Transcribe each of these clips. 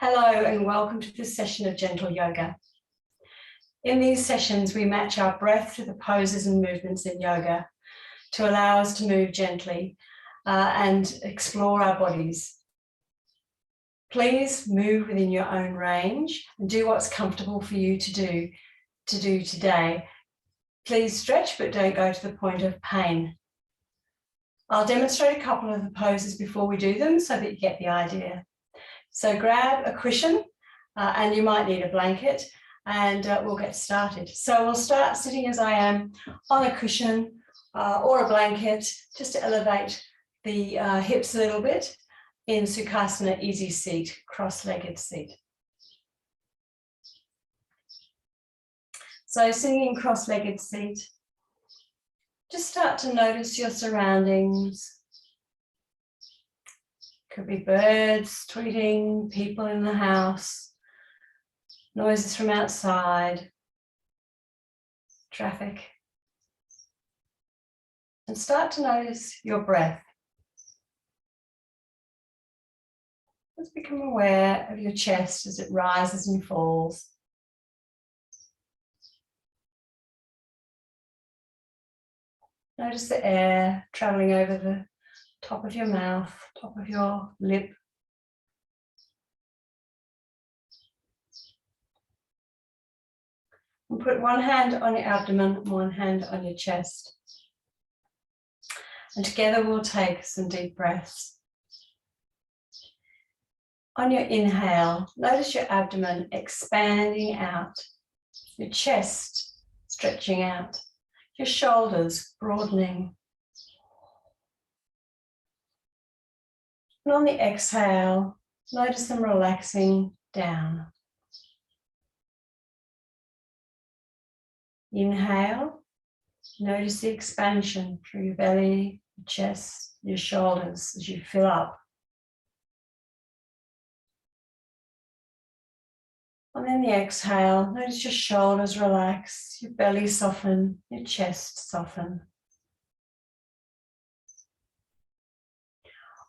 Hello and welcome to this session of gentle yoga. In these sessions, we match our breath to the poses and movements in yoga to allow us to move gently and explore our bodies. Please move within your own range and do what's comfortable for you to do today. Please stretch, but don't go to the point of pain. I'll demonstrate a couple of the poses before we do them so that you get the idea. So grab a cushion and you might need a blanket and we'll get started. So we'll start sitting as I am on a cushion or a blanket just to elevate the hips a little bit in Sukhasana, easy seat, cross-legged seat. So sitting in cross-legged seat, just start to notice your surroundings. Could be birds tweeting, people in the house, noises from outside, traffic. And start to notice your breath. Just become aware of your chest as it rises and falls. Notice the air traveling over the top of your mouth, top of your lip. And put one hand on your abdomen and one hand on your chest. And together we'll take some deep breaths. On your inhale, notice your abdomen expanding out, your chest stretching out, your shoulders broadening. And on the exhale, notice them relaxing down. Inhale, notice the expansion through your belly, your chest, your shoulders as you fill up. And then the exhale, notice your shoulders relax, your belly soften, your chest soften.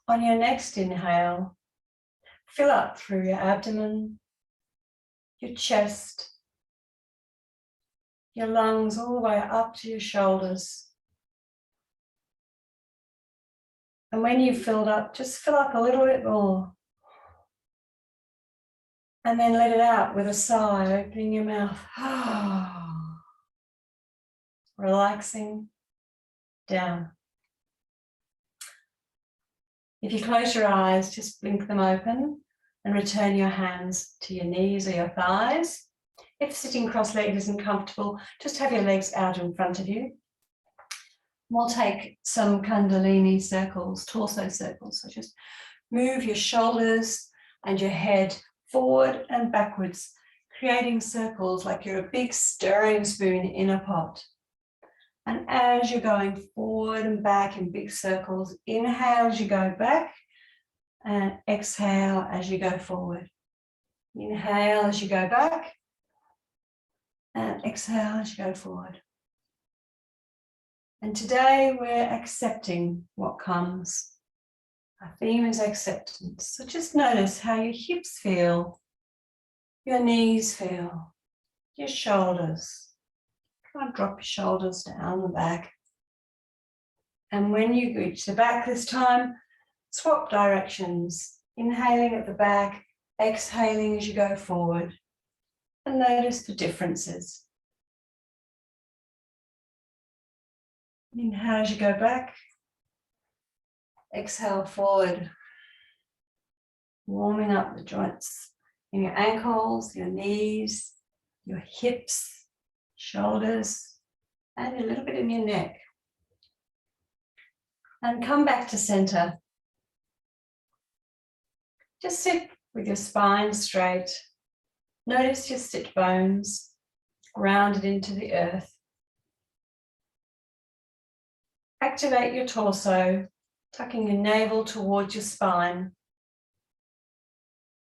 On your next inhale, fill up through your abdomen, your chest, your lungs all the way up to your shoulders. And when you've filled up, just fill up a little bit more. And then let it out with a sigh, opening your mouth. Relaxing down. If you close your eyes, just blink them open and return your hands to your knees or your thighs. If sitting cross-legged isn't comfortable, just have your legs out in front of you. We'll take some Kundalini circles, torso circles. So just move your shoulders and your head forward and backwards, creating circles like you're a big stirring spoon in a pot. And as you're going forward and back in big circles, inhale as you go back and exhale as you go forward. Inhale as you go back and exhale as you go forward. And today we're accepting what comes. Our theme is acceptance. So just notice how your hips feel, your knees feel, your shoulders. Try and drop your shoulders down the back. And when you reach the back this time, swap directions. Inhaling at the back, exhaling as you go forward. And notice the differences. Inhale as you go back. Exhale forward. Warming up the joints in your ankles, your knees, your hips, shoulders, and a little bit in your neck. And come back to center. Just sit with your spine straight. Notice your sit bones grounded into the earth. Activate your torso, tucking your navel towards your spine.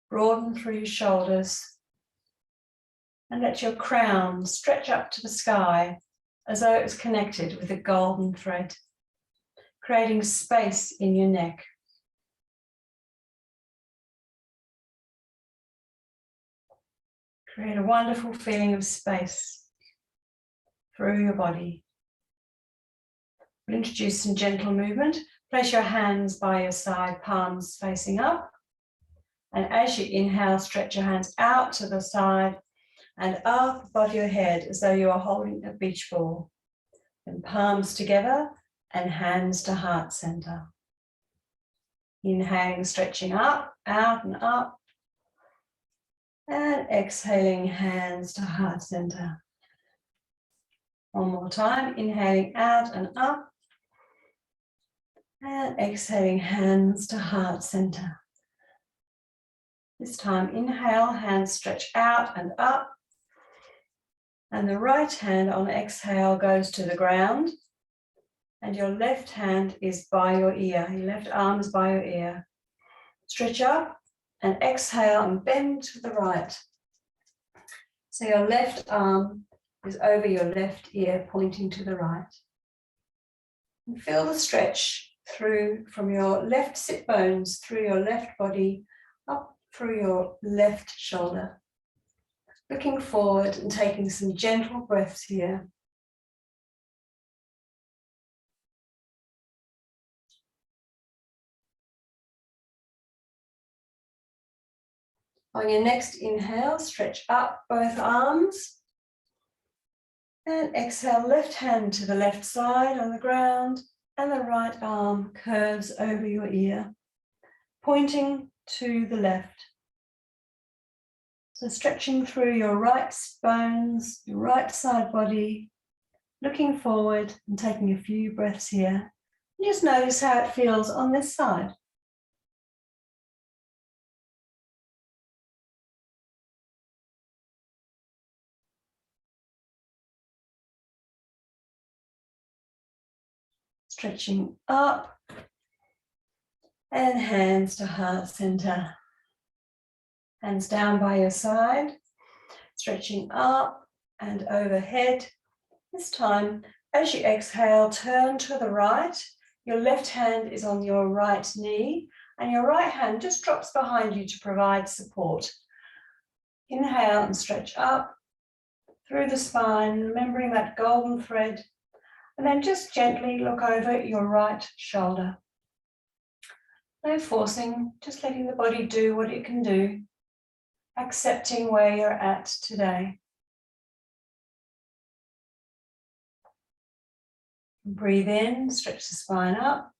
Broaden through your shoulders. And let your crown stretch up to the sky as though it was connected with a golden thread, creating space in your neck. Create a wonderful feeling of space through your body. We'll introduce some gentle movement. Place your hands by your side, palms facing up. And as you inhale, stretch your hands out to the side and up above your head as though you are holding a beach ball. And palms together and hands to heart center. Inhaling, stretching up, out and up. And exhaling, hands to heart center. One more time, inhaling out and up. And exhaling, hands to heart center. This time, inhale, hands stretch out and up. And the right hand on exhale goes to the ground. And your left hand is by your ear. Your left arm is by your ear. Stretch up and exhale and bend to the right. So your left arm is over your left ear, pointing to the right. And feel the stretch through from your left sit bones, through your left body, up through your left shoulder. Looking forward and taking some gentle breaths here. On your next inhale, stretch up both arms. And exhale, left hand to the left side on the ground, and the right arm curves over your ear, pointing to the left. So stretching through your right bones, your right side body, looking forward and taking a few breaths here. And just notice how it feels on this side. Stretching up and hands to heart center. Hands down by your side, stretching up and overhead. This time, as you exhale, turn to the right. Your left hand is on your right knee and your right hand just drops behind you to provide support. Inhale and stretch up through the spine, remembering that golden thread. And then just gently look over your right shoulder. No forcing, just letting the body do what it can do. Accepting where you're at today. Breathe in, stretch the spine up.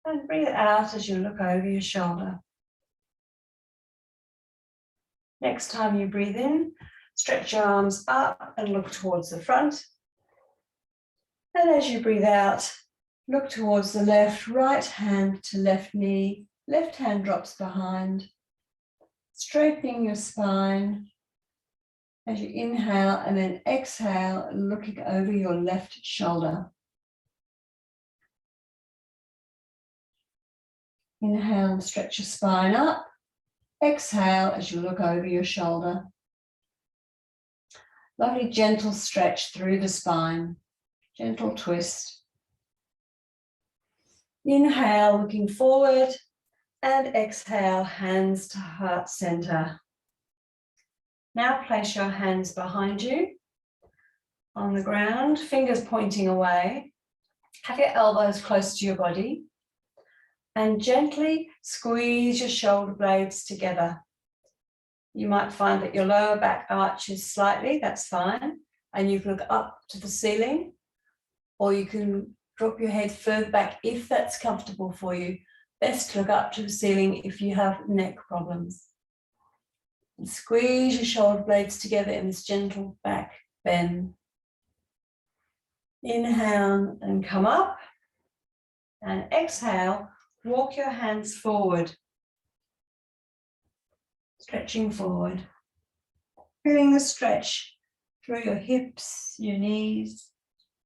And breathe out as you look over your shoulder. Next time you breathe in, stretch your arms up and look towards the front. And as you breathe out, look towards the left, right hand to left knee, left hand drops behind, straightening your spine as you inhale and then exhale, looking over your left shoulder. Inhale and stretch your spine up, exhale as you look over your shoulder. Lovely gentle stretch through the spine. Gentle twist. Inhale, looking forward, and exhale, hands to heart center. Now place your hands behind you on the ground, fingers pointing away. Have your elbows close to your body and gently squeeze your shoulder blades together. You might find that your lower back arches slightly, that's fine, and you can look up to the ceiling. Or you can drop your head further back if that's comfortable for you. Best to look up to the ceiling if you have neck problems. And squeeze your shoulder blades together in this gentle back bend. Inhale and come up. And exhale, walk your hands forward. Stretching forward. Feeling the stretch through your hips, your knees,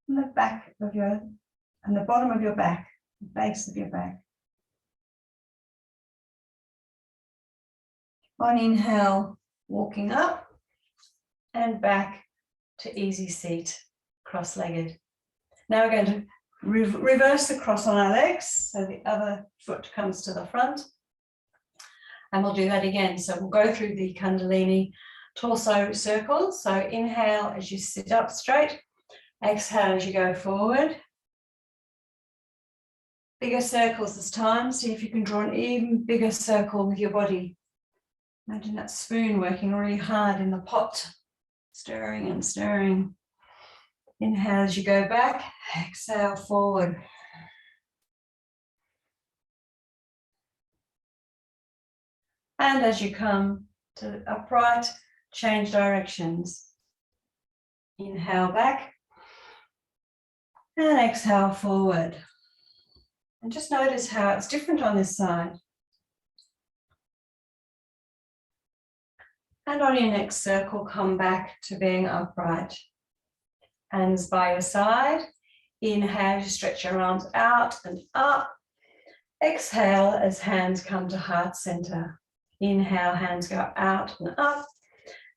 and the back of your, and the bottom of your back, the base of your back. On inhale, walking up and back to easy seat, cross-legged. Now we're going to reverse the cross on our legs, so the other foot comes to the front. And we'll do that again. So we'll go through the Kundalini torso circles. So inhale as you sit up straight, exhale as you go forward. Bigger circles this time. See if you can draw an even bigger circle with your body. Imagine that spoon working really hard in the pot, stirring and stirring. Inhale as you go back, exhale forward. And as you come to upright, change directions. Inhale back and exhale forward. And just notice how it's different on this side. And on your next circle, come back to being upright. Hands by your side. Inhale, you stretch your arms out and up. Exhale as hands come to heart center. Inhale, hands go out and up.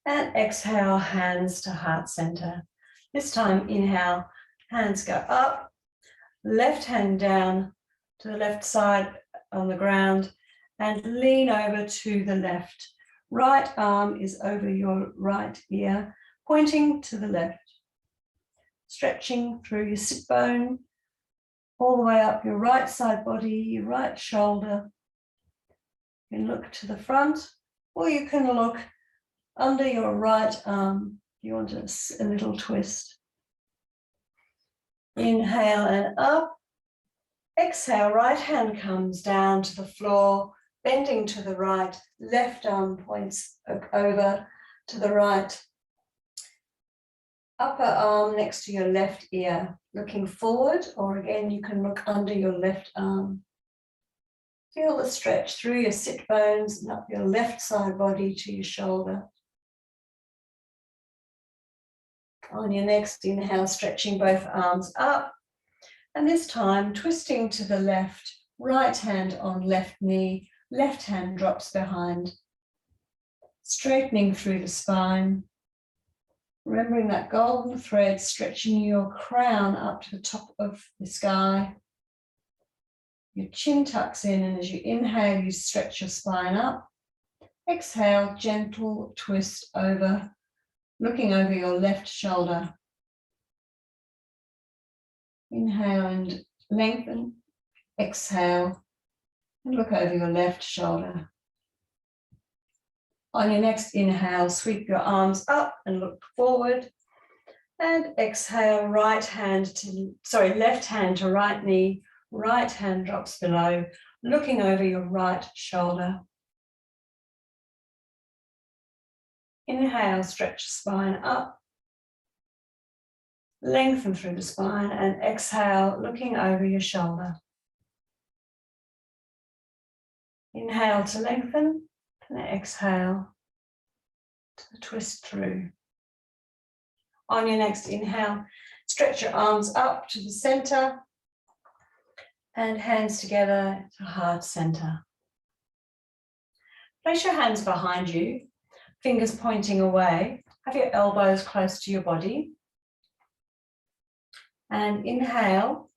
And exhale, hands to heart center. This time, inhale, hands go up. Left hand down to the left side on the ground and lean over to the left. Right arm is over your right ear, pointing to the left. Stretching through your sit bone, all the way up your right side body, your right shoulder. You can look to the front, or you can look under your right arm. You want a little twist. Inhale and up. Exhale, right hand comes down to the floor, bending to the right. Left arm points over to the right. Upper arm next to your left ear, looking forward, or again, you can look under your left arm. Feel the stretch through your sit bones and up your left side body to your shoulder. On your next inhale, stretching both arms up, and this time twisting to the left, right hand on left knee, left hand drops behind. Straightening through the spine. Remembering that golden thread stretching your crown up to the top of the sky. Your chin tucks in, and as you inhale, you stretch your spine up. Exhale, gentle twist over, looking over your left shoulder. Inhale and lengthen. Exhale, and look over your left shoulder. On your next inhale, sweep your arms up and look forward. And exhale, left hand to right knee, right hand drops below, looking over your right shoulder. Inhale, stretch the spine up. Lengthen through the spine, and exhale, looking over your shoulder. Inhale to lengthen, and exhale to twist through. On your next inhale, stretch your arms up to the center and hands together to heart center. Place your hands behind you, fingers pointing away. Have your elbows close to your body. And inhale,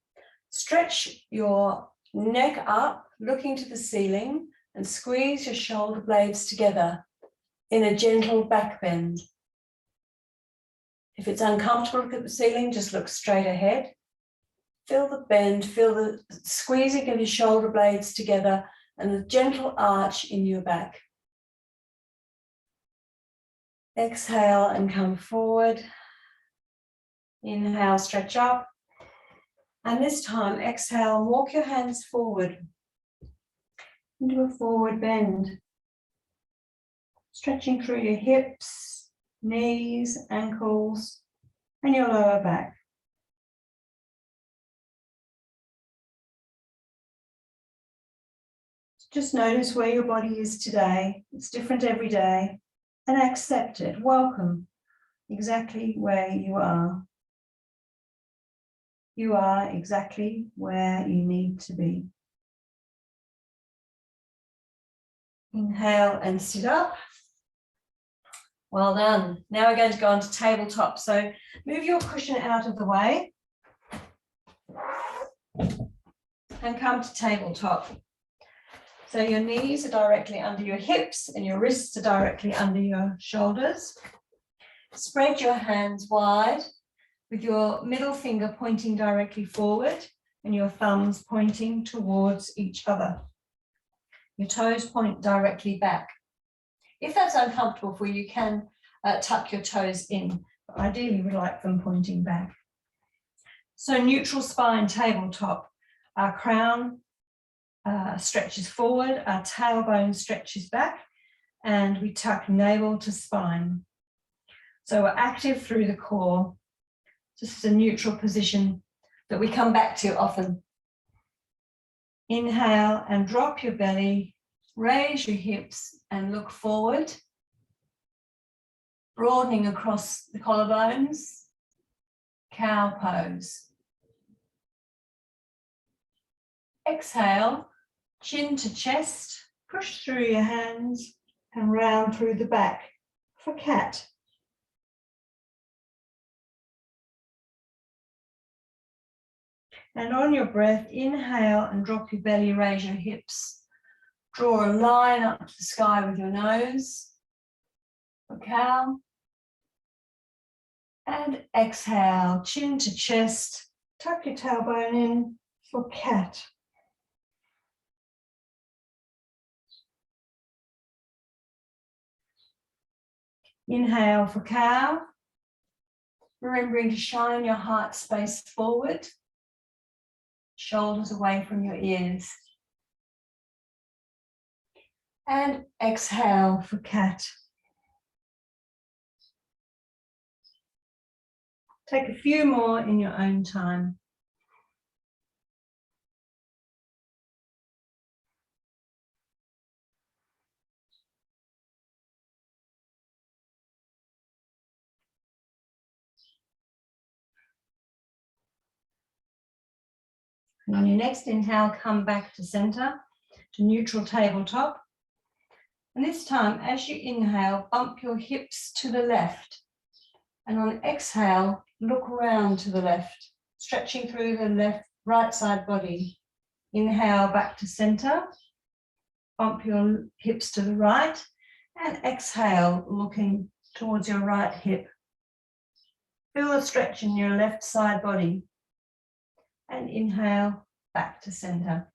stretch your neck up, looking to the ceiling, and squeeze your shoulder blades together in a gentle back bend. If it's uncomfortable, look at the ceiling, just look straight ahead. Feel the bend, feel the squeezing of your shoulder blades together and the gentle arch in your back. Exhale and come forward. Inhale, stretch up. And this time, exhale, walk your hands forward into a forward bend. Stretching through your hips, knees, ankles, and your lower back. Just notice where your body is today. It's different every day. And accept it. Welcome exactly where you are. You are exactly where you need to be. Inhale and sit up. Well done. Now we're going to go on to tabletop. So move your cushion out of the way and come to tabletop. So your knees are directly under your hips and your wrists are directly under your shoulders. Spread your hands wide with your middle finger pointing directly forward and your thumbs pointing towards each other. Your toes point directly back. If that's uncomfortable for you, you can tuck your toes in. But ideally, we like them pointing back. So neutral spine tabletop. Our crown stretches forward, our tailbone stretches back, and we tuck navel to spine. So we're active through the core. This is a neutral position that we come back to often. Inhale and drop your belly, raise your hips and look forward, broadening across the collarbones, cow pose. Exhale, chin to chest, push through your hands and round through the back for cat. And on your breath, inhale and drop your belly, raise your hips. Draw a line up to the sky with your nose for cow. And exhale, chin to chest, tuck your tailbone in for cat. Inhale for cow. Remembering to shine your heart space forward, shoulders away from your ears. And exhale for cat. Take a few more in your own time. And on your next inhale, come back to center, to neutral tabletop. And this time, as you inhale, bump your hips to the left. And on exhale, look around to the left, stretching through the right side body. Inhale back to center, bump your hips to the right, and exhale, looking towards your right hip. Feel a stretch in your left side body. And inhale back to center.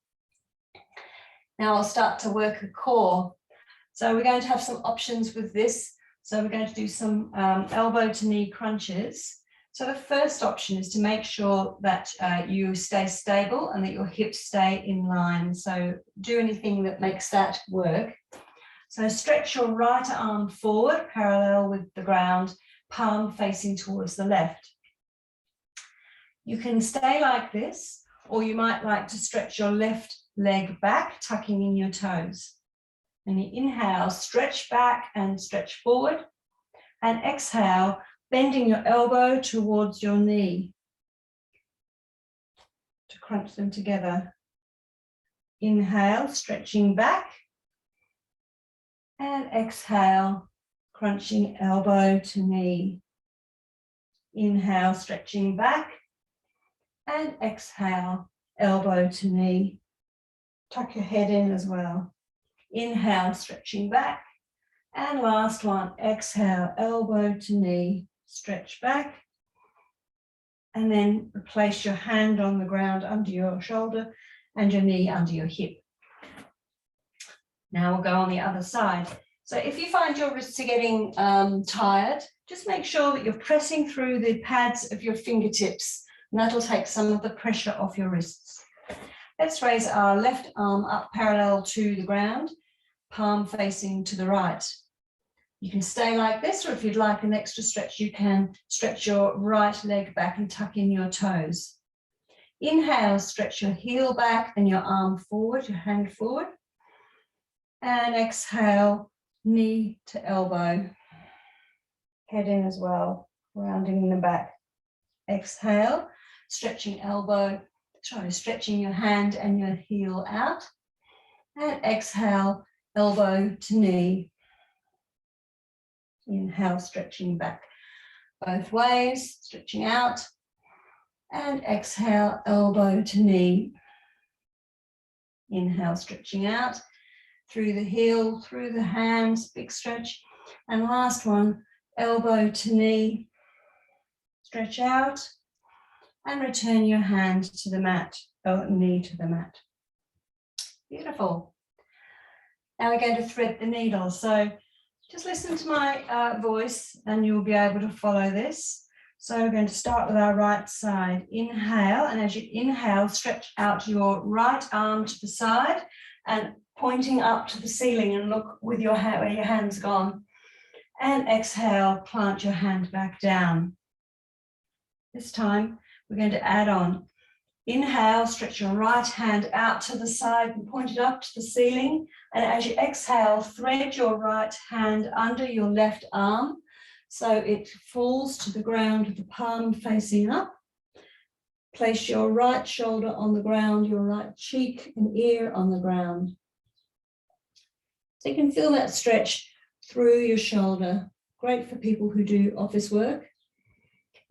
Now I'll start to work the core. So we're going to have some options with this. So we're going to do some elbow to knee crunches. So the first option is to make sure that you stay stable and that your hips stay in line. So do anything that makes that work. So stretch your right arm forward, parallel with the ground, palm facing towards the left. You can stay like this, or you might like to stretch your left leg back, tucking in your toes. And you inhale, stretch back and stretch forward. And exhale, bending your elbow towards your knee to crunch them together. Inhale, stretching back. And exhale, crunching elbow to knee. Inhale, stretching back. And exhale, elbow to knee. Tuck your head in as well. Inhale, stretching back. And last one, exhale, elbow to knee, stretch back. And then place your hand on the ground under your shoulder and your knee under your hip. Now we'll go on the other side. So if you find your wrists are getting tired, just make sure that you're pressing through the pads of your fingertips, and that'll take some of the pressure off your wrists. Let's raise our left arm up parallel to the ground, palm facing to the right. You can stay like this, or if you'd like an extra stretch, you can stretch your right leg back and tuck in your toes. Inhale, stretch your heel back and your arm forward, your hand forward. And exhale, knee to elbow. Head in as well, rounding in the back. Exhale, stretching stretching your hand and your heel out. And exhale, elbow to knee. Inhale, stretching back both ways, stretching out. And exhale, elbow to knee. Inhale, stretching out. through the heel, through the hands, big stretch. And last one, elbow to knee, stretch out and return your hand to the mat, or knee to the mat. Beautiful. Now we're going to thread the needle. So just listen to my voice and you'll be able to follow this. So we're going to start with our right side. Inhale, and as you inhale, stretch out your right arm to the side and pointing up to the ceiling, and look with your hand where your hand's gone. And exhale, plant your hand back down. This time we're going to add on. Inhale, stretch your right hand out to the side and point it up to the ceiling. And as you exhale, thread your right hand under your left arm so it falls to the ground with the palm facing up. Place your right shoulder on the ground, your right cheek and ear on the ground. So you can feel that stretch through your shoulder. Great for people who do office work.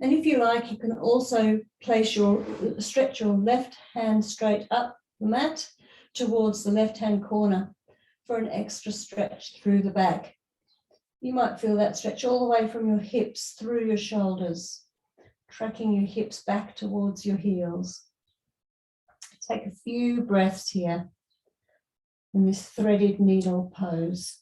And if you like, you can also stretch your left hand straight up the mat towards the left-hand corner for an extra stretch through the back. You might feel that stretch all the way from your hips through your shoulders, tracking your hips back towards your heels. Take a few breaths here in this threaded needle pose.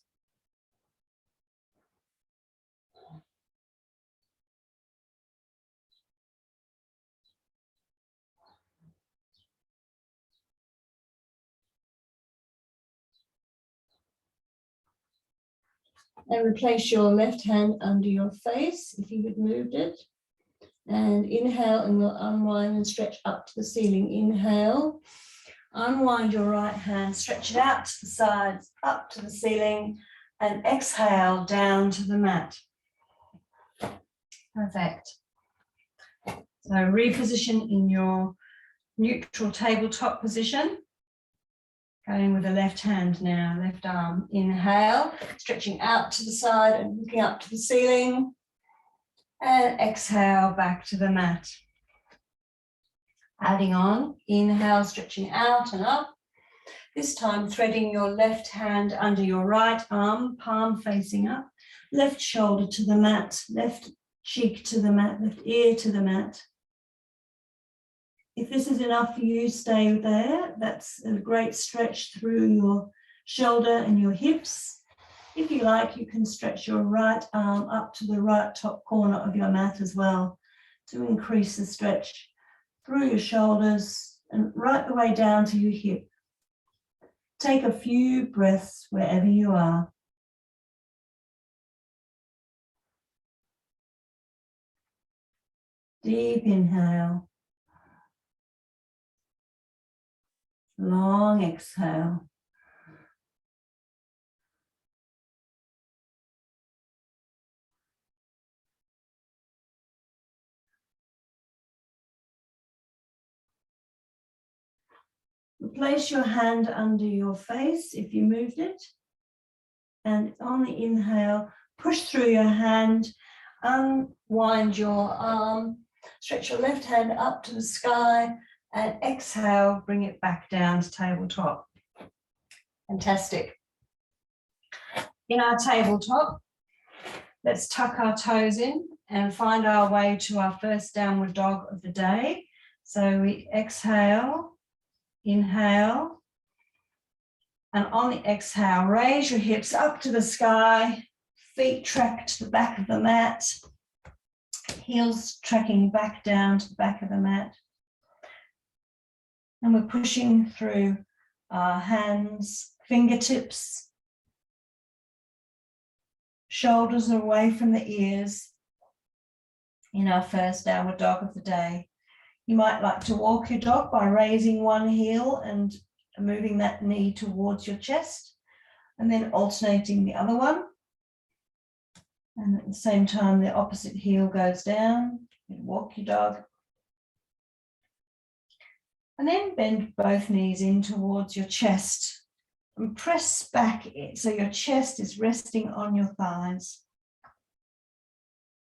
And replace your left hand under your face if you had moved it. And inhale, and we'll unwind and stretch up to the ceiling. Inhale, unwind your right hand, stretch it out to the sides, up to the ceiling, and exhale down to the mat. Perfect. So reposition in your neutral tabletop position. Going with the left hand now, left arm. Inhale, stretching out to the side and looking up to the ceiling. And exhale back to the mat. Adding on, inhale, stretching out and up. This time threading your left hand under your right arm, palm facing up. Left shoulder to the mat, left cheek to the mat, left ear to the mat. If this is enough for you, stay there. That's a great stretch through your shoulder and your hips. If you like, you can stretch your right arm up to the right top corner of your mat as well to increase the stretch through your shoulders and right the way down to your hip. Take a few breaths wherever you are. Deep inhale. Long exhale. Place your hand under your face if you moved it. And on the inhale, push through your hand, unwind your arm, stretch your left hand up to the sky, and exhale, bring it back down to tabletop. Fantastic. In our tabletop, let's tuck our toes in and find our way to our first downward dog of the day. So we exhale, inhale, and on the exhale, raise your hips up to the sky, feet track to the back of the mat, heels tracking back down to the back of the mat. And we're pushing through our hands, fingertips, shoulders away from the ears in our first downward dog of the day. You might like to walk your dog by raising one heel and moving that knee towards your chest, and then alternating the other one. And at the same time, the opposite heel goes down. You walk your dog. And then bend both knees in towards your chest and press back so your chest is resting on your thighs.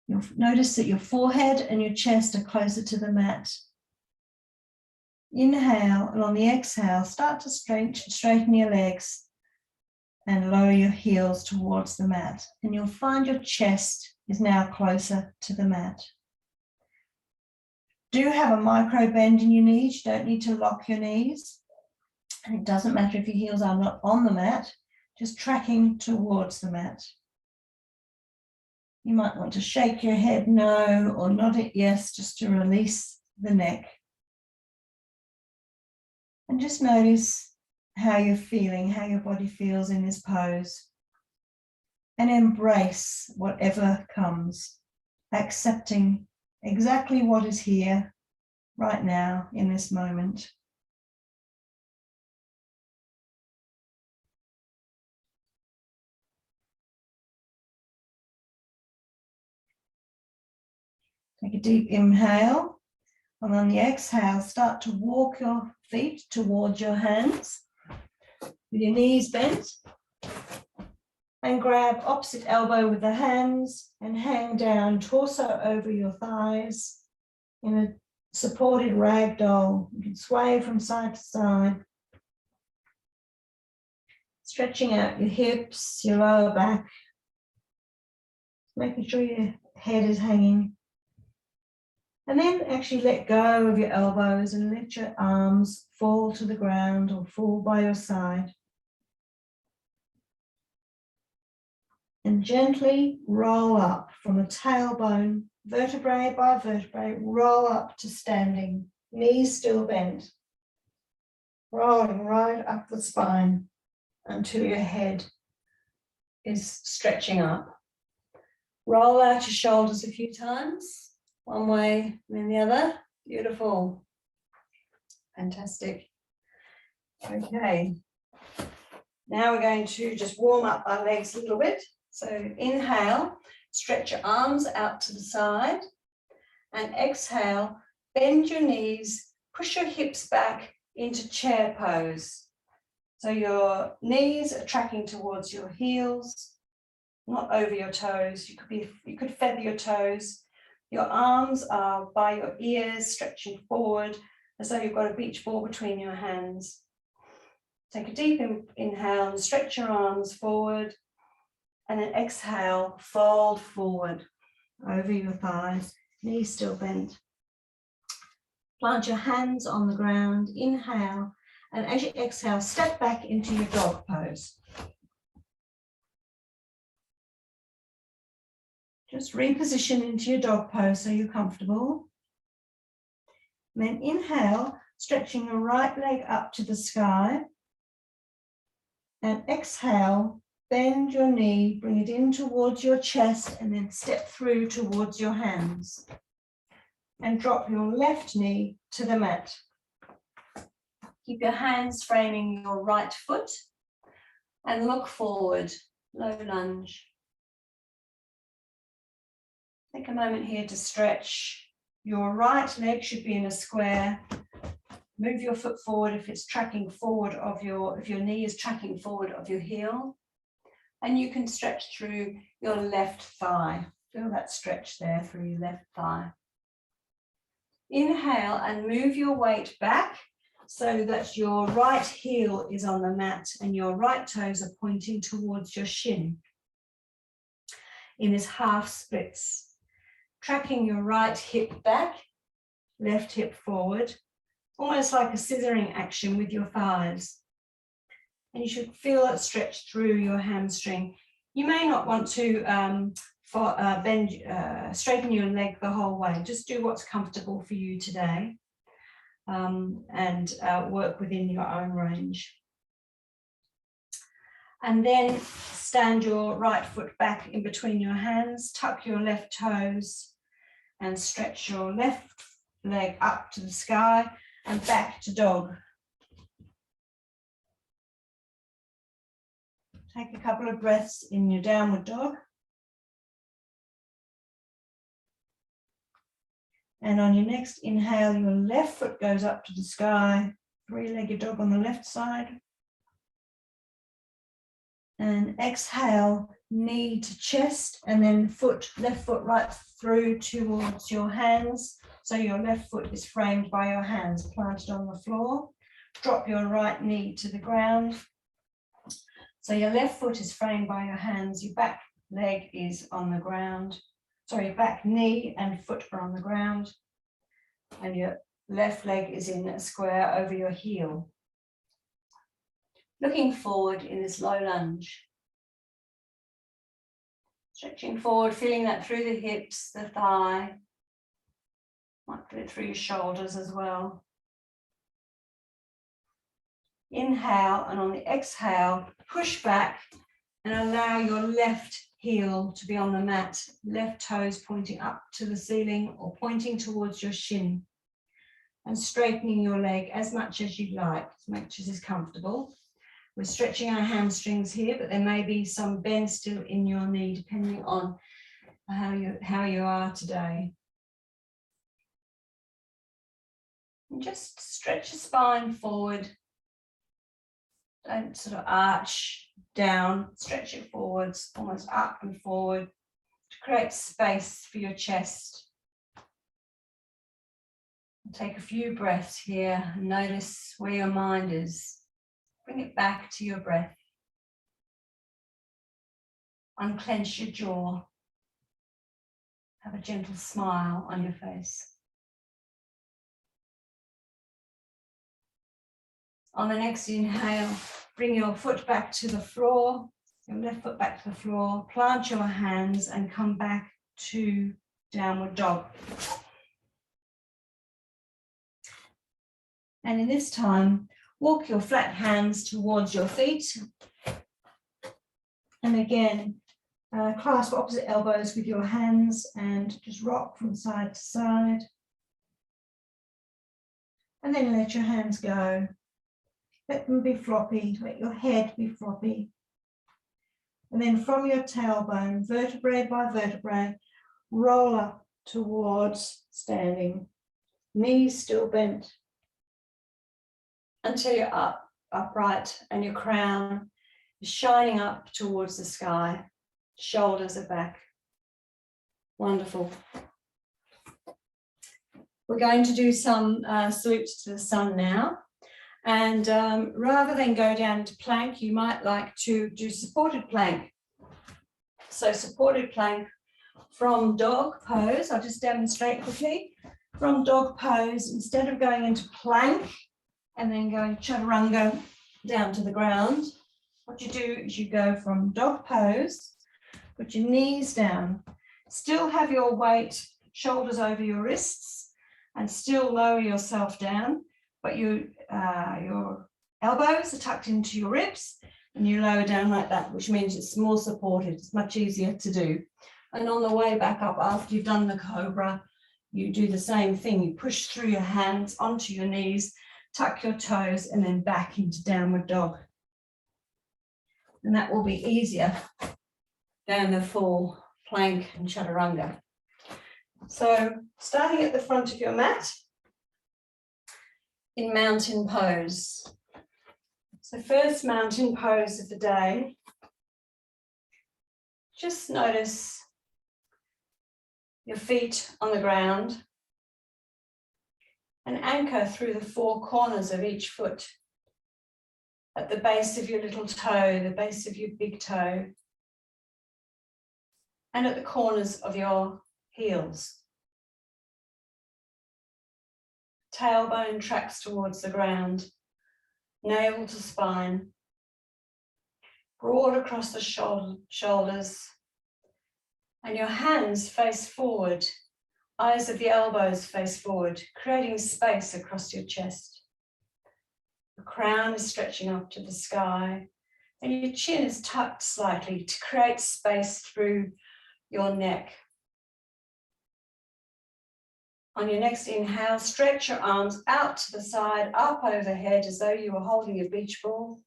You'll notice that your forehead and your chest are closer to the mat. Inhale, and on the exhale, start to straighten your legs. and lower your heels towards the mat. And you'll find your chest is now closer to the mat. Do have a micro bend in your knees. You don't need to lock your knees. And it doesn't matter if your heels are not on the mat, just tracking towards the mat. You might want to shake your head no or nod it yes, just to release the neck. And just notice how you're feeling, how your body feels in this pose. And embrace whatever comes, accepting exactly what is here right now in this moment. Take a deep inhale, and on the exhale, start to walk your feet towards your hands with your knees bent, and grab opposite elbow with the hands and hang down, torso over your thighs in a supported ragdoll. You can sway from side to side, stretching out your hips, your lower back, making sure your head is hanging. And then actually let go of your elbows and let your arms fall to the ground or fall by your side. And gently roll up from a tailbone, vertebrae by vertebrae, roll up to standing, knees still bent. Rolling right up the spine until your head is stretching up. Roll out your shoulders a few times. One way and then the other. Beautiful. Fantastic. Okay. Now we're going to just warm up our legs a little bit. So inhale, stretch your arms out to the side. And exhale, bend your knees, push your hips back into chair pose. So your knees are tracking towards your heels, not over your toes. You could feather your toes. Your arms are by your ears, stretching forward as though you've got a beach ball between your hands. Take a deep inhale and stretch your arms forward, and then exhale, fold forward over your thighs, knees still bent. Plant your hands on the ground, inhale, and as you exhale, step back into your dog pose. Just reposition into your dog pose so you're comfortable. And then inhale, stretching your right leg up to the sky. And exhale, bend your knee, bring it in towards your chest, and then step through towards your hands. And drop your left knee to the mat. Keep your hands framing your right foot and look forward, low lunge. Take a moment here to stretch. Your right leg should be in a square. Move your foot forward if it's tracking forward if your knee is tracking forward of your heel. And you can stretch through your left thigh. Feel that stretch there through your left thigh. Inhale and move your weight back so that your right heel is on the mat and your right toes are pointing towards your shin in this half splits. Tracking your right hip back, left hip forward, almost like a scissoring action with your thighs. And you should feel it stretch through your hamstring. You may not want to straighten your leg the whole way. Just do what's comfortable for you today and work within your own range. And then stand your right foot back in between your hands, tuck your left toes and stretch your left leg up to the sky and back to dog. Take a couple of breaths in your downward dog. And on your next inhale, your left foot goes up to the sky, three-legged dog on the left side. And exhale, knee to chest, and then left foot right through towards your hands. So your left foot is framed by your hands planted on the floor. Drop your right knee to the ground. So your left foot is framed by your hands, your back leg is on the ground. Sorry, back knee and foot are on the ground. And your left leg is in a square over your heel. Looking forward in this low lunge. Stretching forward, feeling that through the hips, the thigh. Might feel it through your shoulders as well. Inhale, and on the exhale, push back and allow your left heel to be on the mat, left toes pointing up to the ceiling or pointing towards your shin, and straightening your leg as much as you'd like, as much as is comfortable. We're stretching our hamstrings here, but there may be some bend still in your knee depending on how you are today. And just stretch the spine forward. Don't sort of arch down, stretch it forwards, almost up and forward to create space for your chest. Take a few breaths here and notice where your mind is. Bring it back to your breath. Unclench your jaw. Have a gentle smile on your face. On the next inhale, bring your foot back to the floor, your left foot back to the floor, plant your hands and come back to downward dog. And in this time, walk your flat hands towards your feet. And again, clasp opposite elbows with your hands and just rock from side to side. And then let your hands go. Let them be floppy, let your head be floppy. And then from your tailbone, vertebrae by vertebrae, roll up towards standing. Knees still bent. Until you're upright and your crown is shining up towards the sky. Shoulders are back. Wonderful. We're going to do some salutes to the sun now. And rather than go down to plank, you might like to do supported plank. So supported plank from dog pose, I'll just demonstrate quickly. From dog pose, instead of going into plank and then going chaturanga down to the ground, what you do is you go from dog pose, put your knees down, still have your weight, shoulders over your wrists, and still lower yourself down. But your elbows are tucked into your ribs and you lower down like that, which means it's more supported. It's much easier to do. And on the way back up, after you've done the cobra, you do the same thing. You push through your hands onto your knees, tuck your toes, and then back into downward dog. And that will be easier than the full plank and chaturanga. So starting at the front of your mat, in mountain pose. So first mountain pose of the day. Just notice your feet on the ground and anchor through the four corners of each foot. At the base of your little toe, the base of your big toe, and at the corners of your heels. Tailbone tracks towards the ground, navel to spine, broad across the shoulders, and your hands face forward, eyes of the elbows face forward, creating space across your chest. The crown is stretching up to the sky, and your chin is tucked slightly to create space through your neck. On your next inhale, stretch your arms out to the side, up overhead, as though you were holding a beach ball.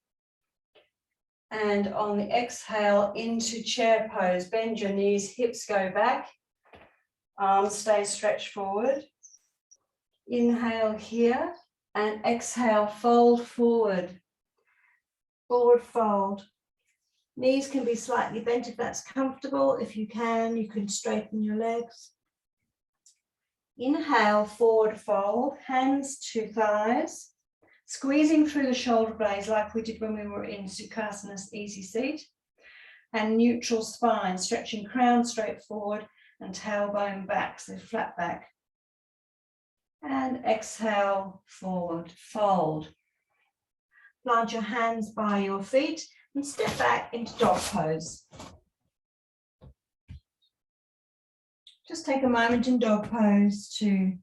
And on the exhale, into chair pose, bend your knees, hips go back, arms stay stretched forward. Inhale here, and exhale, fold forward. Forward fold. Knees can be slightly bent if that's comfortable. If you can straighten your legs. Inhale, forward fold, hands to thighs, Squeezing through the shoulder blades like we did when we were in Sukhasana's easy seat. And neutral spine, stretching crown straight forward and tailbone back, so flat back. And exhale, forward, fold. Plant your hands by your feet and step back into dog pose. Just take a moment in dog pose to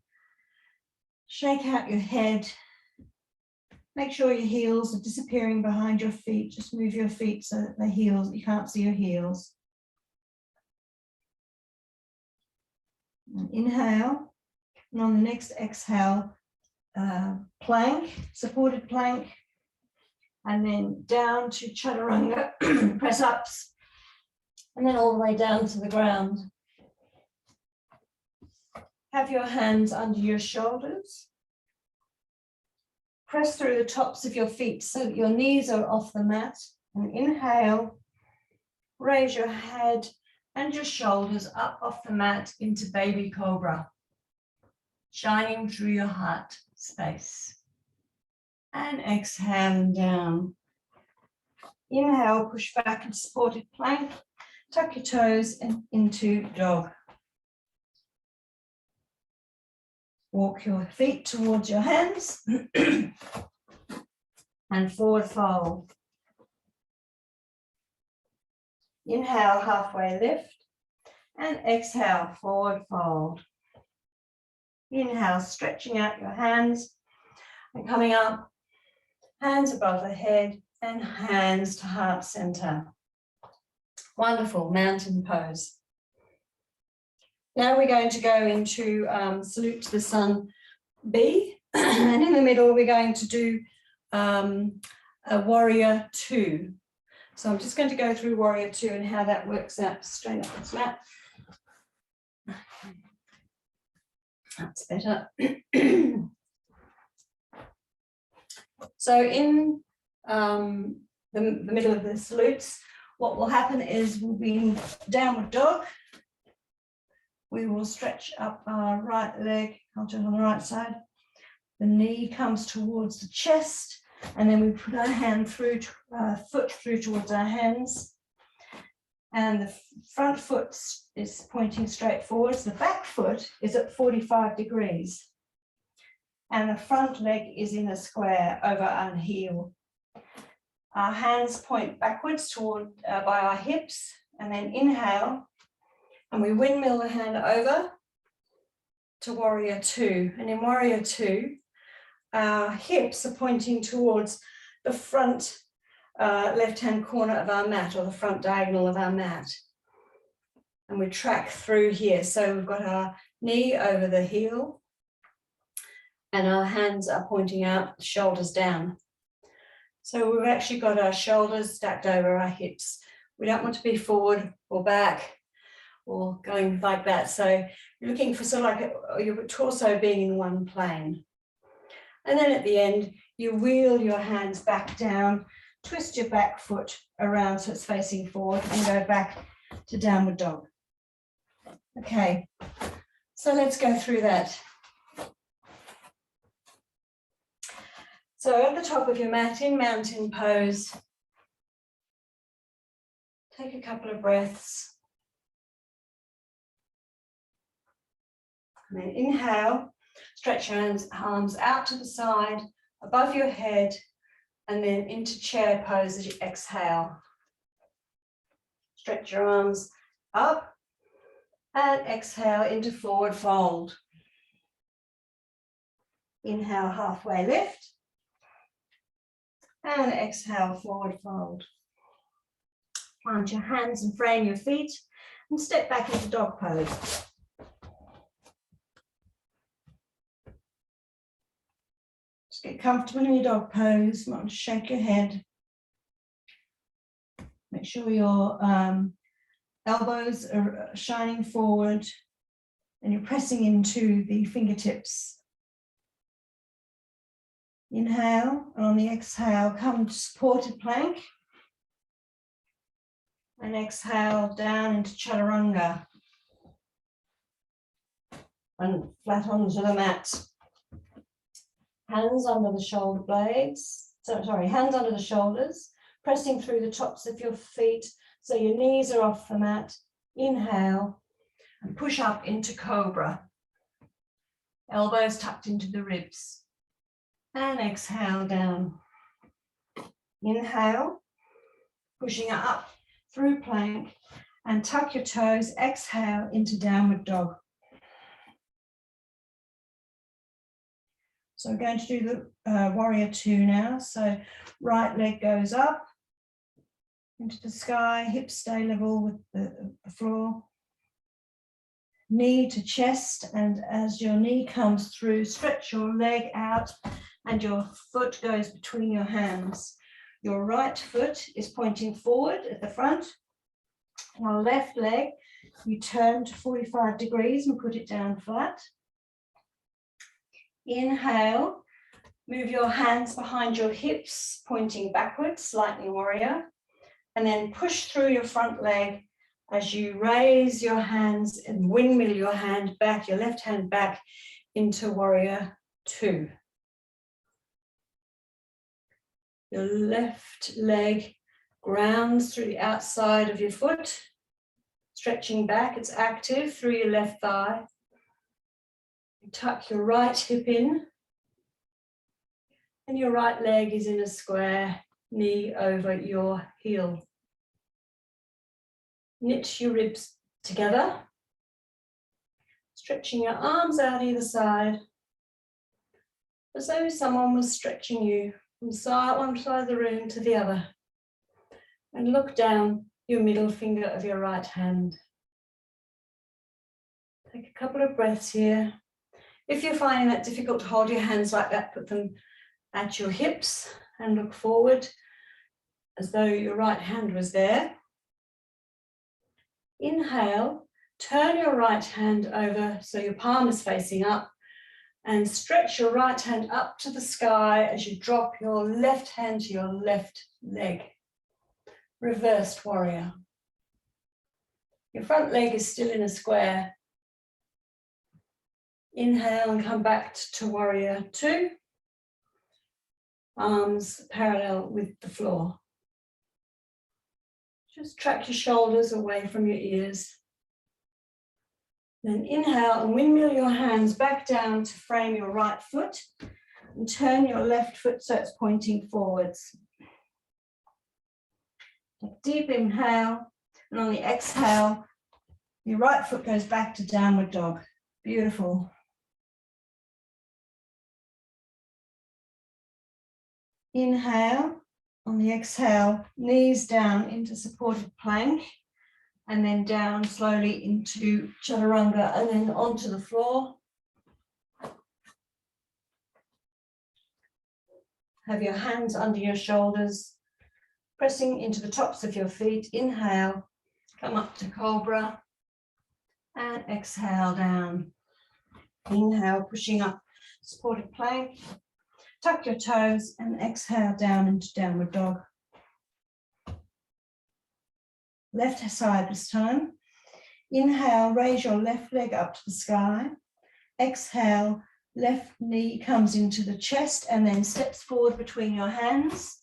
shake out your head. Make sure your heels are disappearing behind your feet. Just move your feet so that the heels, you can't see your heels. And inhale, and on the next exhale, plank, supported plank, and then down to chaturanga, press ups, and then all the way down to the ground. Have your hands under your shoulders. Press through the tops of your feet so that your knees are off the mat. And inhale, raise your head and your shoulders up off the mat into baby cobra, shining through your heart space. And exhale down. Inhale, push back into supported plank. Tuck your toes into dog. Walk your feet towards your hands and forward fold. Inhale, halfway lift, and exhale, forward fold. Inhale, stretching out your hands and coming up, hands above the head and hands to heart center. Wonderful, mountain pose. Now we're going to go into salute to the sun B, and in the middle we're going to do a warrior 2. So I'm just going to go through warrior 2 and how that works out. Straighten up this mat. That's better. So in the middle of the salutes, what will happen is we'll be in downward dog. We will stretch up our right leg, I'll do it on the right side. The knee comes towards the chest, and then we put our hand through, foot through towards our hands. And the front foot is pointing straight forwards. The back foot is at 45 degrees. And the front leg is in a square over our heel. Our hands point backwards toward by our hips, and then inhale. And we windmill the hand over to warrior 2. And in warrior 2, our hips are pointing towards the front left-hand corner of our mat, or the front diagonal of our mat. And we track through here. So we've got our knee over the heel, and our hands are pointing out, shoulders down. So we've actually got our shoulders stacked over our hips. We don't want to be forward or back or going like that. So you're looking for sort of like your torso being in one plane. And then at the end, you wheel your hands back down, twist your back foot around so it's facing forward, and go back to downward dog. Okay, so let's go through that. So at the top of your mat in mountain pose, take a couple of breaths. And then inhale, stretch your arms out to the side, above your head, and then into chair pose as you exhale. Stretch your arms up and exhale into forward fold. Inhale, halfway lift, and exhale, forward fold. Plant your hands and frame your feet and step back into dog pose. Just get comfortable in your dog pose. You want to shake your head. Make sure your elbows are shining forward and you're pressing into the fingertips. Inhale, and on the exhale, come to supported plank. And exhale down into chaturanga. And flat onto the mat. Hands under the shoulder blades, hands under the shoulders, pressing through the tops of your feet so your knees are off the mat. Inhale and push up into cobra. Elbows tucked into the ribs. And exhale down. Inhale, pushing up through plank and tuck your toes. Exhale into downward dog. So we're going to do the warrior two now. So right leg goes up into the sky, hips stay level with the floor. Knee to chest, and as your knee comes through, stretch your leg out and your foot goes between your hands. Your right foot is pointing forward at the front. Your left leg, you turn to 45 degrees and put it down flat. Inhale, move your hands behind your hips, pointing backwards, lightning warrior, and then push through your front leg as you raise your hands and windmill your hand back, your left hand back into warrior two. Your left leg grounds through the outside of your foot, stretching back, it's active through your left thigh. Tuck your right hip in, and your right leg is in a square, knee over your heel. Knit your ribs together, stretching your arms out either side, as though someone was stretching you from one side of the room to the other. And look down your middle finger of your right hand. Take a couple of breaths here. If you're finding that difficult to hold your hands like that, put them at your hips and look forward as though your right hand was there. Inhale, turn your right hand over so your palm is facing up and stretch your right hand up to the sky as you drop your left hand to your left leg. Reversed warrior. Your front leg is still in a square. Inhale and come back to warrior two. Arms parallel with the floor. Just track your shoulders away from your ears. Then inhale and windmill your hands back down to frame your right foot and turn your left foot so it's pointing forwards. Take a deep inhale, and on the exhale, your right foot goes back to downward dog. Beautiful. Inhale, on the exhale, knees down into supported plank, and then down slowly into chaturanga, and then onto the floor. Have your hands under your shoulders, pressing into the tops of your feet. Inhale, come up to cobra, and exhale down. Inhale, pushing up, supported plank. Tuck your toes and exhale down into downward dog. Left side this time. Inhale, raise your left leg up to the sky. Exhale, left knee comes into the chest and then steps forward between your hands.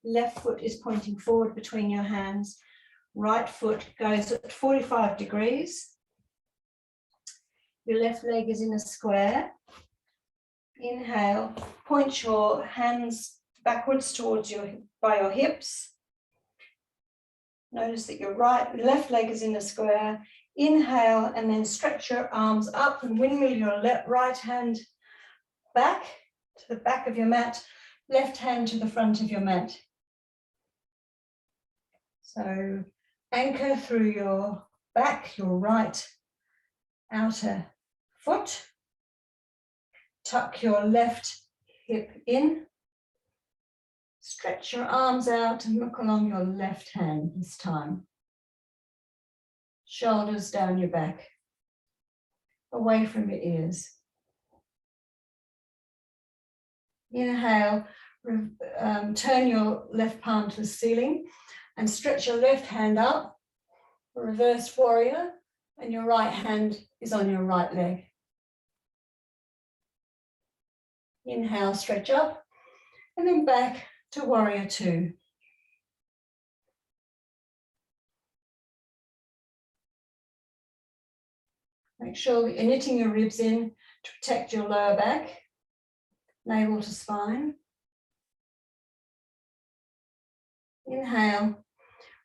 Left foot is pointing forward between your hands. Right foot goes at 45 degrees. Your left leg is in a square. Inhale, point your hands backwards towards by your hips. Notice that your left leg is in a square. Inhale and then stretch your arms up and windmill your right hand back to the back of your mat, left hand to the front of your mat. So anchor through your back, your right outer foot. Tuck your left hip in. Stretch your arms out and look along your left hand this time. Shoulders down your back, away from your ears. Inhale, turn your left palm to the ceiling and stretch your left hand up, reverse warrior, and your right hand is on your right leg. Inhale, stretch up, and then back to warrior two. Make sure that you're knitting your ribs in to protect your lower back, navel to spine. Inhale,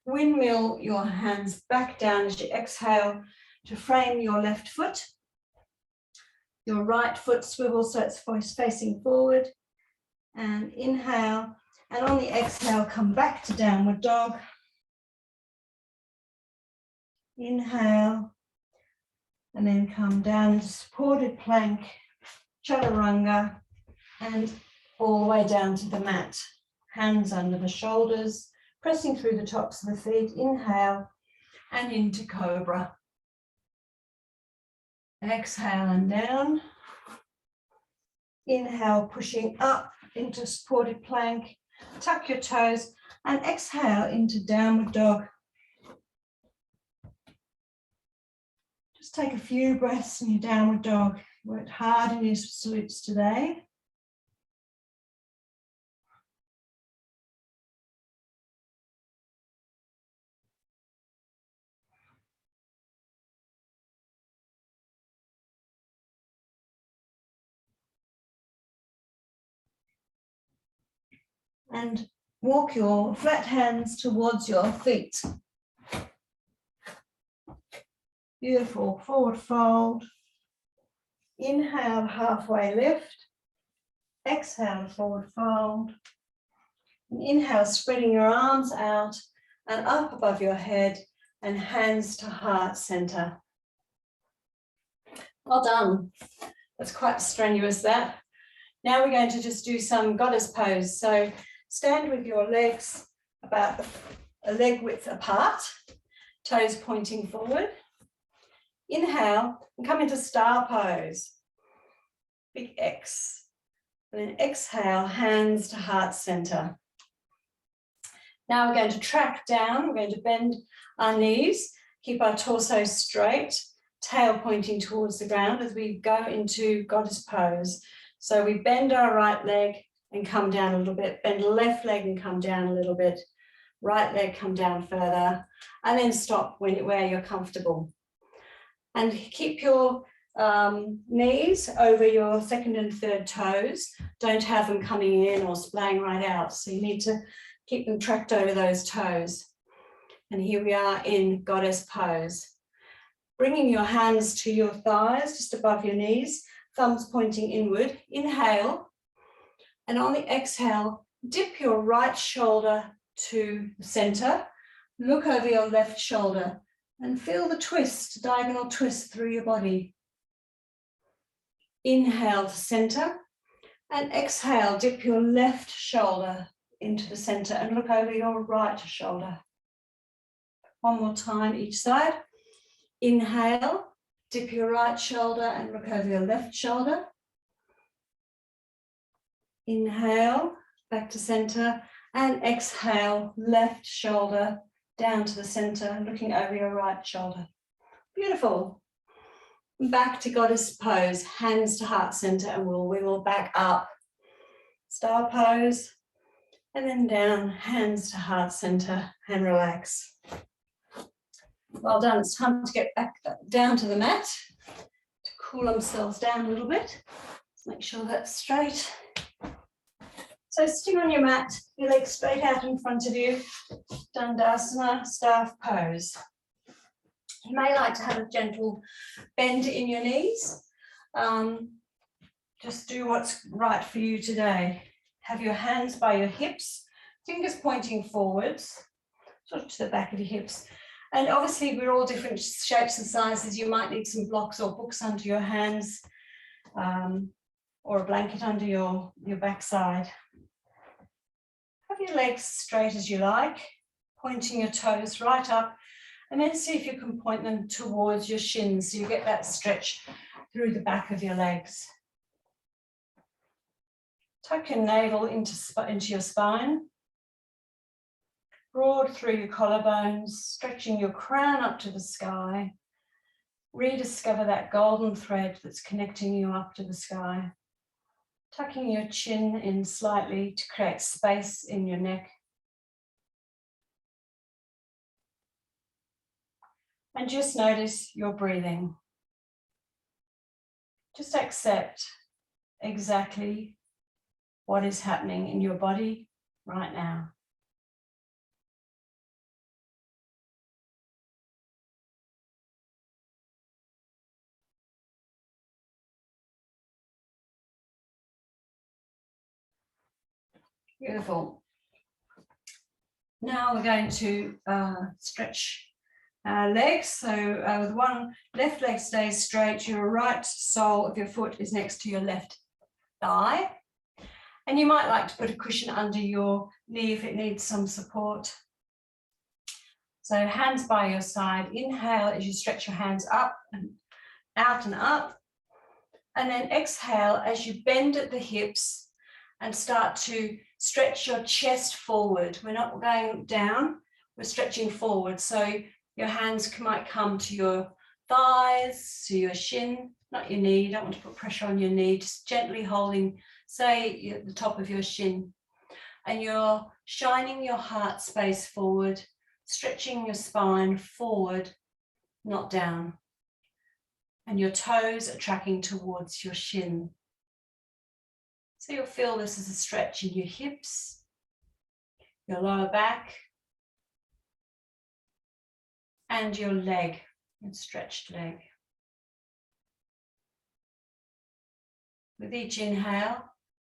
windmill your hands back down as you exhale to frame your left foot. Your right foot swivels so it's facing forward. And inhale, and on the exhale, come back to downward dog. Inhale, and then come down into supported plank, chaturanga, and all the way down to the mat. Hands under the shoulders, pressing through the tops of the feet. Inhale, and into cobra. Exhale and down. Inhale, pushing up into supported plank. Tuck your toes and exhale into downward dog. Just take a few breaths in your downward dog. Worked hard in your salutes today. And walk your flat hands towards your feet. Beautiful, forward fold. Inhale, halfway lift. Exhale, forward fold. And inhale, spreading your arms out and up above your head and hands to heart center. Well done. That's quite strenuous, that. Now we're going to just do some goddess pose. So stand with your legs about a leg width apart, toes pointing forward. Inhale and come into star pose. Big X. And then exhale, hands to heart center. Now we're going to track down. We're going to bend our knees, keep our torso straight, tail pointing towards the ground as we go into goddess pose. So we bend our right leg and come down a little bit, bend left leg and come down a little bit, right leg come down further, and then stop where you're comfortable. And keep your knees over your second and third toes. Don't have them coming in or splaying right out. So you need to keep them tracked over those toes. And here we are in goddess pose. Bringing your hands to your thighs, just above your knees, thumbs pointing inward. Inhale. And on the exhale, dip your right shoulder to the center. Look over your left shoulder and feel the twist, diagonal twist through your body. Inhale to center and exhale, dip your left shoulder into the center and look over your right shoulder. One more time each side. Inhale, dip your right shoulder and look over your left shoulder. Inhale, back to center, and exhale, left shoulder down to the center, looking over your right shoulder. Beautiful. Back to goddess pose, hands to heart center, and we'll wiggle back up. Star pose, and then down, hands to heart center, and relax. Well done. It's time to get back down to the mat to cool themselves down a little bit. Let's make sure that's straight. So sitting on your mat, your legs straight out in front of you, Dandasana, staff pose. You may like to have a gentle bend in your knees. Just do what's right for you today. Have your hands by your hips, fingers pointing forwards, sort of to the back of your hips. And obviously we're all different shapes and sizes. You might need some blocks or books under your hands, or a blanket under your backside. Have your legs straight as you like, pointing your toes right up, and then see if you can point them towards your shins so you get that stretch through the back of your legs. Tuck your navel into your spine. Broad through your collarbones, stretching your crown up to the sky. Rediscover that golden thread that's connecting you up to the sky. Tucking your chin in slightly to create space in your neck. And just notice your breathing. Just accept exactly what is happening in your body right now. Beautiful. Now we're going to stretch our legs. So with one left leg stays straight, your right sole of your foot is next to your left thigh. And you might like to put a cushion under your knee if it needs some support. So hands by your side. Inhale as you stretch your hands up and out and up. And then exhale as you bend at the hips and start to stretch your chest forward. We're not going down, we're stretching forward. So your hands might come to your thighs, to your shin, not your knee. You don't want to put pressure on your knee, just gently holding, say, at the top of your shin. And you're shining your heart space forward, stretching your spine forward, not down. And your toes are tracking towards your shin. So you'll feel this as a stretch in your hips, your lower back, and your leg, your stretched leg. With each inhale,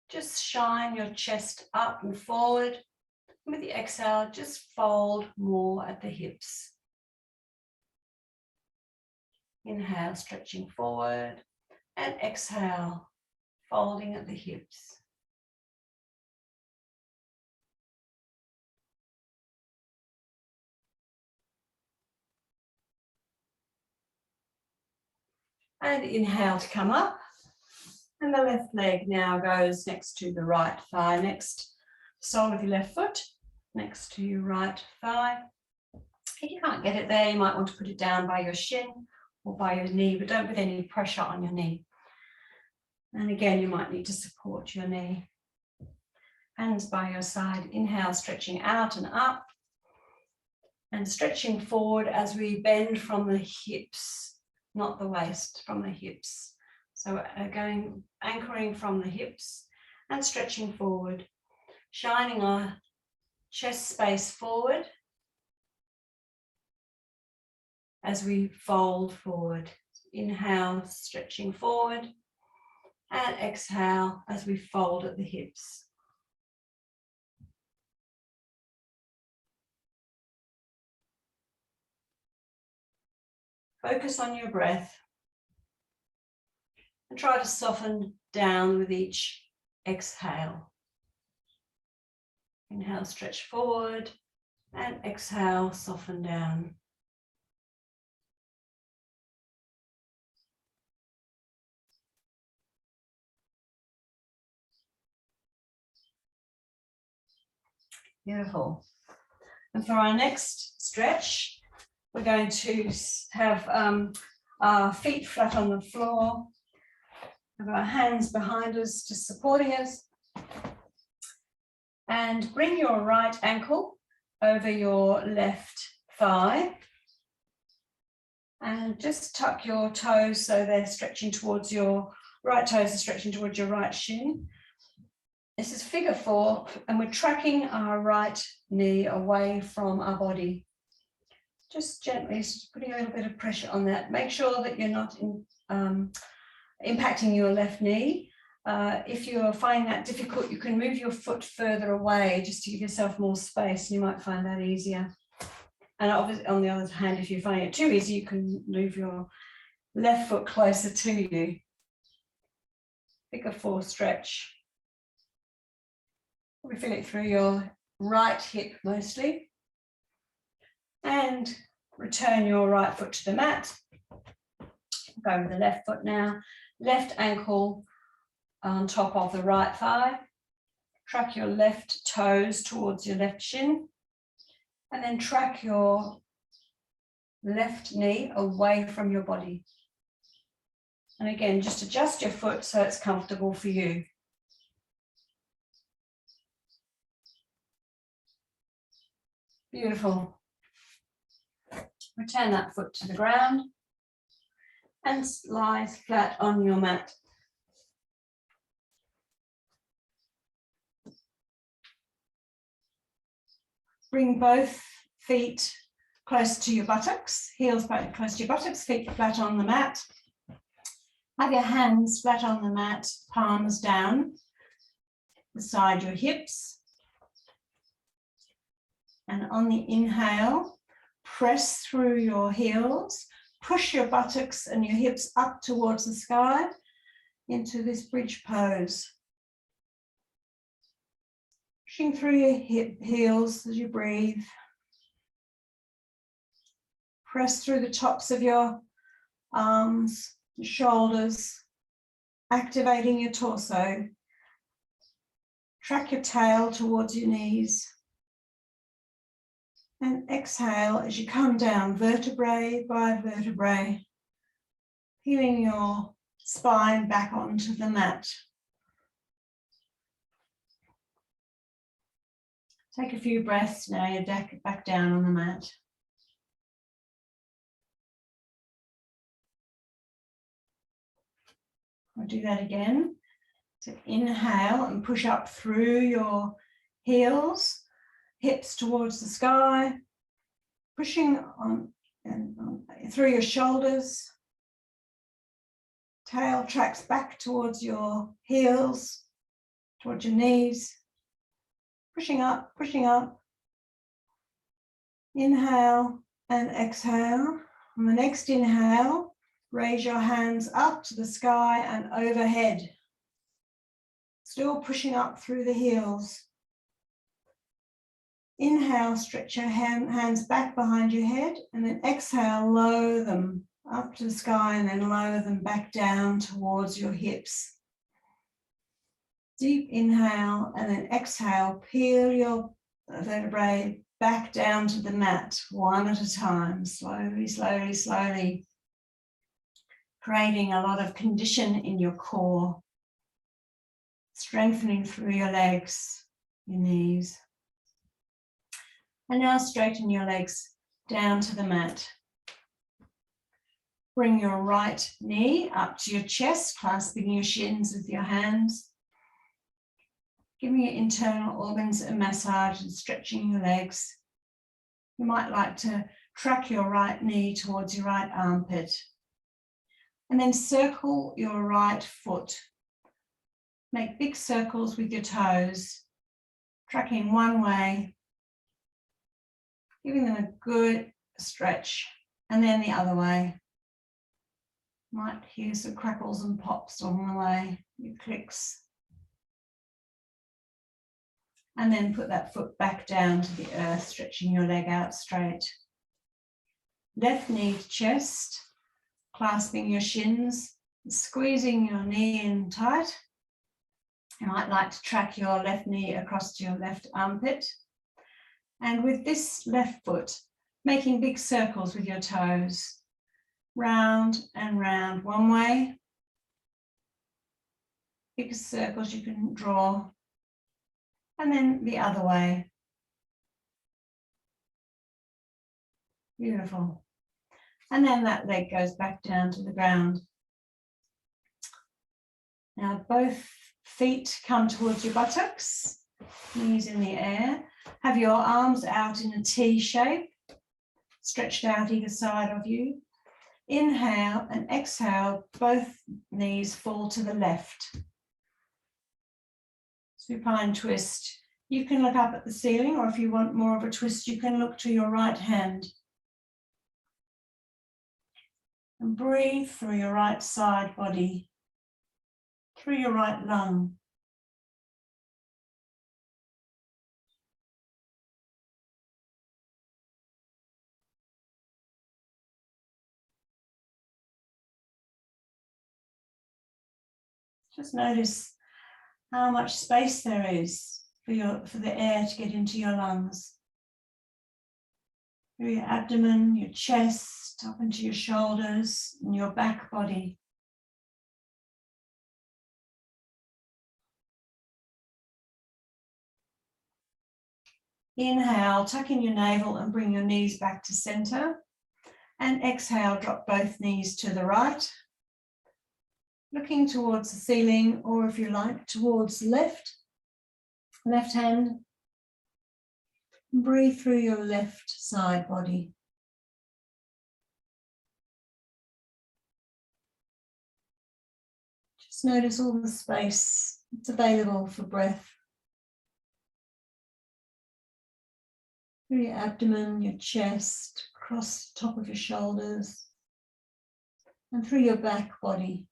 just shine your chest up and forward. With the exhale, just fold more at the hips. Inhale, stretching forward, and exhale, folding at the hips. And inhale to come up. And the left leg now goes next to the right thigh, next sole of your left foot, next to your right thigh. If you can't get it there, you might want to put it down by your shin or by your knee, but don't put any pressure on your knee. And again, you might need to support your knee. Hands by your side. Inhale, stretching out and up. And stretching forward as we bend from the hips, not the waist, from the hips. So going, anchoring from the hips and stretching forward, shining our chest space forward as we fold forward. Inhale, stretching forward, and exhale as we fold at the hips. Focus on your breath and try to soften down with each exhale. Inhale, stretch forward, and exhale, soften down. Beautiful. And for our next stretch, we're going to have our feet flat on the floor, have our hands behind us, just supporting us. And bring your right ankle over your left thigh. And just tuck your toes so they're stretching towards your right toes are stretching towards your right shin. This is figure 4, and we're tracking our right knee away from our body. Just gently putting a little bit of pressure on that. Make sure that you're not impacting your left knee. If you're finding that difficult, you can move your foot further away just to give yourself more space. You might find that easier. And obviously, on the other hand, if you find it too easy, you can move your left foot closer to you. Figure 4 stretch. We feel it through your right hip mostly. And return your right foot to the mat. Go with the left foot now. Left ankle on top of the right thigh. Track your left toes towards your left shin. And then track your left knee away from your body. And again, just adjust your foot so it's comfortable for you. Beautiful. Return that foot to the ground and lie flat on your mat. Bring both feet close to your buttocks, heels back close to your buttocks, feet flat on the mat. Have your hands flat on the mat, palms down beside your hips. And on the inhale, press through your heels, push your buttocks and your hips up towards the sky into this bridge pose. Pushing through your heels as you breathe. Press through the tops of your arms, your shoulders, activating your torso. Track your tail towards your knees. And exhale as you come down vertebrae by vertebrae, peeling your spine back onto the mat. Take a few breaths now, you're back down on the mat. I'll do that again. So inhale and push up through your heels, hips towards the sky, pushing on and through your shoulders. Tail tracks back towards your heels, towards your knees. Pushing up, pushing up. Inhale and exhale. On the next inhale, raise your hands up to the sky and overhead. Still pushing up through the heels. Inhale, stretch your hands back behind your head, and then exhale, lower them up to the sky and then lower them back down towards your hips. Deep inhale and then exhale, peel your vertebrae back down to the mat, one at a time, slowly, slowly, slowly, creating a lot of condition in your core, strengthening through your legs, your knees. And now straighten your legs down to the mat. Bring your right knee up to your chest, clasping your shins with your hands. Giving your internal organs a massage and stretching your legs. You might like to track your right knee towards your right armpit. And then circle your right foot. Make big circles with your toes, tracking one way, giving them a good stretch, and then the other way. Might hear some crackles and pops along the way, your clicks. And then put that foot back down to the earth, stretching your leg out straight. Left knee to chest, clasping your shins, squeezing your knee in tight. You might like to track your left knee across to your left armpit. And with this left foot, making big circles with your toes, round and round one way. Big circles you can draw. And then the other way. Beautiful. And then that leg goes back down to the ground. Now both feet come towards your buttocks, knees in the air. Have your arms out in a T shape, stretched out either side of you. Inhale and exhale, both knees fall to the left. Supine twist. You can look up at the ceiling, or if you want more of a twist, you can look to your right hand. And breathe through your right side body, through your right lung. Just notice how much space there is for the air to get into your lungs. Through your abdomen, your chest, up into your shoulders, and your back body. Inhale, tuck in your navel and bring your knees back to center. And exhale, drop both knees to the right. Looking towards the ceiling, or if you like, towards the left hand. Breathe through your left side body. Just notice all the space that's available for breath. Through your abdomen, your chest, across the top of your shoulders, and through your back body.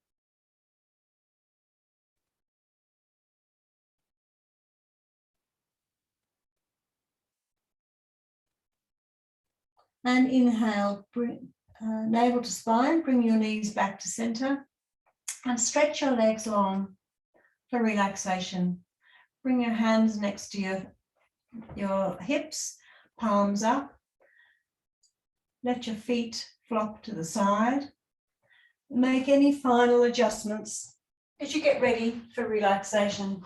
And inhale, navel to spine, bring your knees back to center, and stretch your legs long for relaxation. Bring your hands next to your hips, palms up. Let your feet flop to the side. Make any final adjustments as you get ready for relaxation.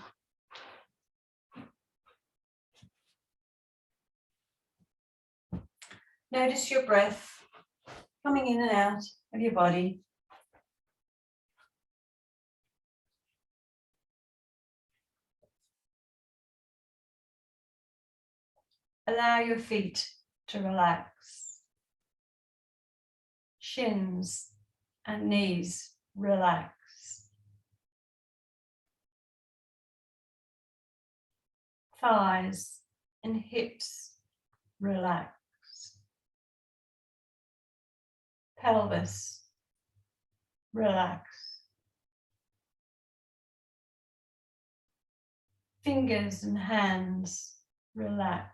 Notice your breath coming in and out of your body. Allow your feet to relax. Shins and knees relax. Thighs and hips relax. Pelvis relax. Fingers and hands relax.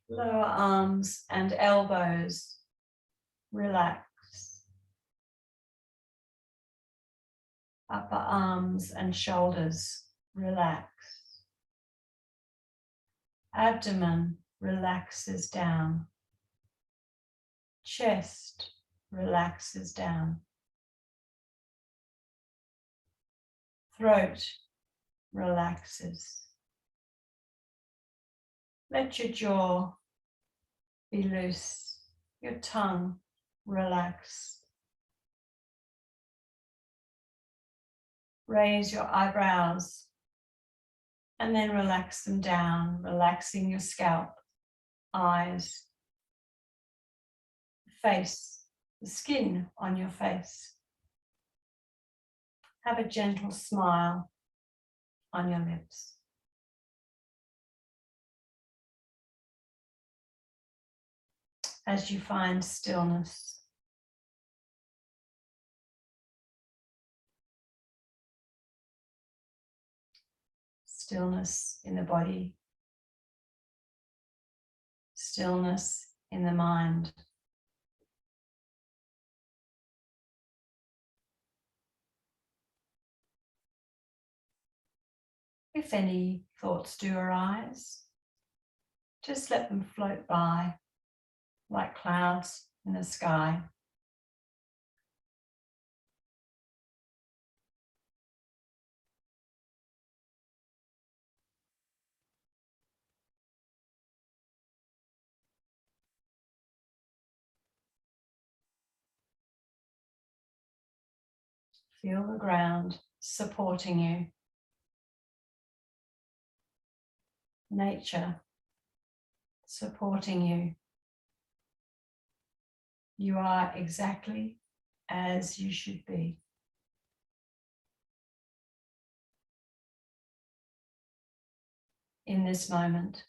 Lower arms and elbows relax. Upper arms and shoulders relax. Abdomen relaxes down. Chest relaxes down. Throat relaxes. Let your jaw be loose. Your tongue relax. Raise your eyebrows and then relax them down, relaxing your scalp, eyes, face, the skin on your face. Have a gentle smile on your lips. As you find stillness. Stillness in the body. Stillness in the mind. If any thoughts do arise, just let them float by like clouds in the sky. Feel the ground supporting you. Nature supporting you. You are exactly as you should be. In this moment.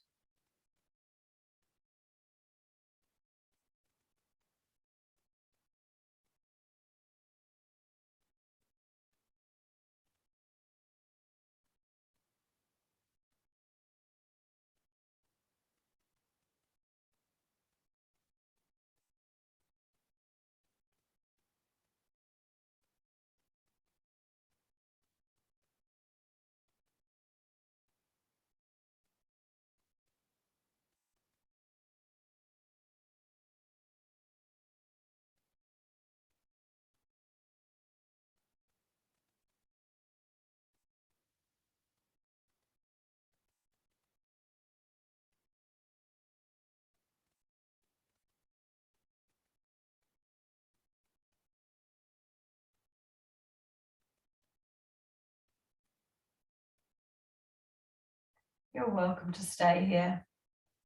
You're welcome to stay here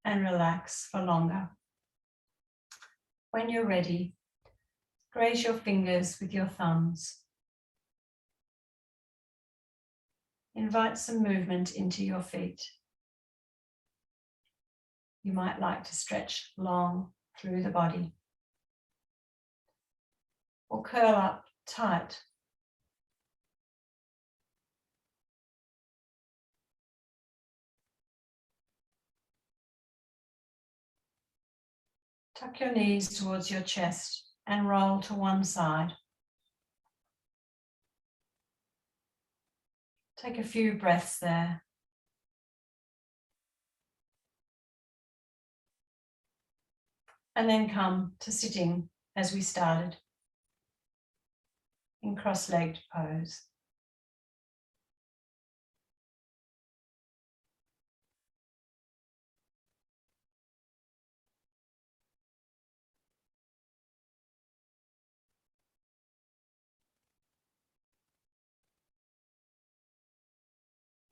and relax for longer. When you're ready, graze your fingers with your thumbs. Invite some movement into your feet. You might like to stretch long through the body or curl up tight. Tuck your knees towards your chest and roll to one side. Take a few breaths there. And then come to sitting as we started, in cross-legged pose.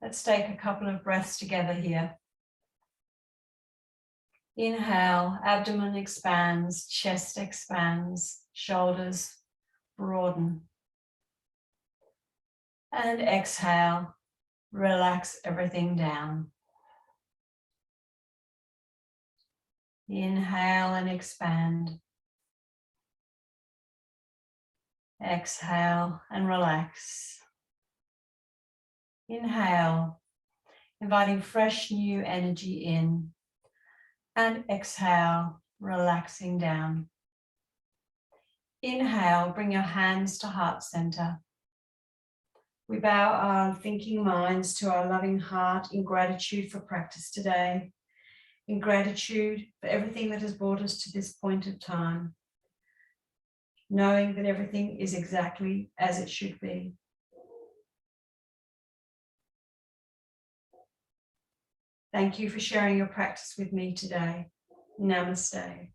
Let's take a couple of breaths together here. Inhale, abdomen expands, chest expands, shoulders broaden. And exhale, relax everything down. Inhale and expand. Exhale and relax. Inhale, inviting fresh new energy in. And exhale, relaxing down. Inhale, bring your hands to heart center. We bow our thinking minds to our loving heart in gratitude for practice today, in gratitude for everything that has brought us to this point of time, knowing that everything is exactly as it should be. Thank you for sharing your practice with me today. Namaste.